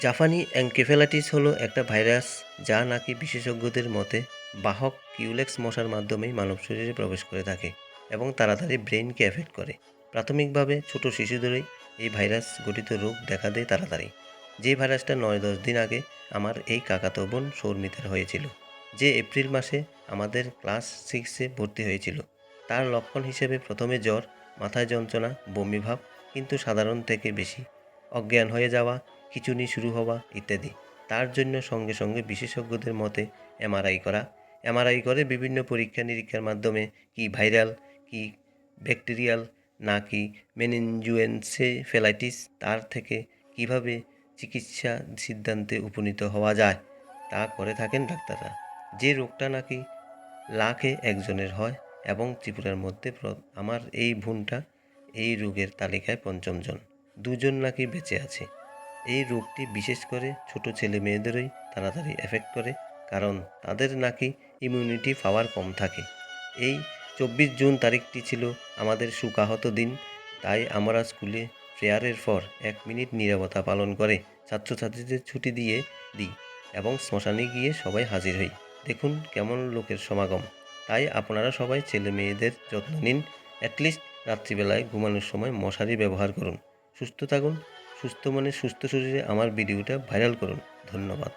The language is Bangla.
জাপানি এনকেফেলাইটিস হলো একটা ভাইরাস যা নাকি বিশেষজ্ঞদের মতে বাহক কিউলেক্স মশার মাধ্যমেই মানব শরীরে প্রবেশ করে থাকে এবং তাড়াতাড়ি ব্রেইনকে এফেক্ট করে। প্রাথমিকভাবে ছোট শিশুদেরই এই ভাইরাস গঠিত রোগ দেখা দেয় তাড়াতাড়ি। যে ভাইরাসটা 9-10 দিন আগে আমার এই কাকাতো বোন সৌমিতার হয়েছিল, যে এপ্রিল মাসে আমাদের ক্লাস 6-এ ভর্তি হয়েছিল। তার লক্ষণ হিসেবে প্রথমে জ্বর, মাথায় যন্ত্রণা, বমি ভাব, কিন্তু সাধারণ থেকে বেশি, অজ্ঞান হয়ে যাওয়া, খিঁচুনি শুরু হওয়া ইত্যাদি। তার জন্য সঙ্গে সঙ্গে বিশেষজ্ঞদের মতে এমআরআই করা। এমআরআই করে বিভিন্ন পরীক্ষা নিরীক্ষার মাধ্যমে কি ভাইরাল, কি ব্যাকটেরিয়াল, নাকি মেনিনজুয়েনসেফ্যালাইটিস, তার থেকে কিভাবে চিকিৎসা সিদ্ধান্তে উপনীত হওয়া যায় তা করে থাকেন ডাক্তাররা। যে রোগটা নাকি লাখে একজনের হয় এবং ত্রিপুরার মধ্যে আমার এই বোনটা এই রোগের তালিকায় পঞ্চম জন। দুজন নাকি বেঁচে আছে। এই রোগটি বিশেষ করে ছোট ছেলে মেয়েদেরই তাড়াতাড়ি এফেক্ট করে, কারণ তাদের নাকি ইমিউনিটি পাওয়ার কম থাকে। এই 24 জুন তারিখটি ছিল আমাদের শোকাহত দিন। তাই আমরা স্কুলে প্রেয়ারের পর 1 মিনিট নীরবতা পালন করে ছাত্রছাত্রীদের ছুটি দিয়ে দিই এবং শ্মশানে গিয়ে সবাই হাজির হই। দেখুন কেমন লোকের সমাগম। তাই আপনারা সবাই ছেলে মেয়েদের যত্ন নিন। অ্যাটলিস্ট রাত্রিবেলায় ঘুমানোর সময় মশারি ব্যবহার করুন। সুস্থ থাকুন। সুস্থ মনে সুস্থ শরীরে আমার ভিডিওটা ভাইরাল করুন। ধন্যবাদ।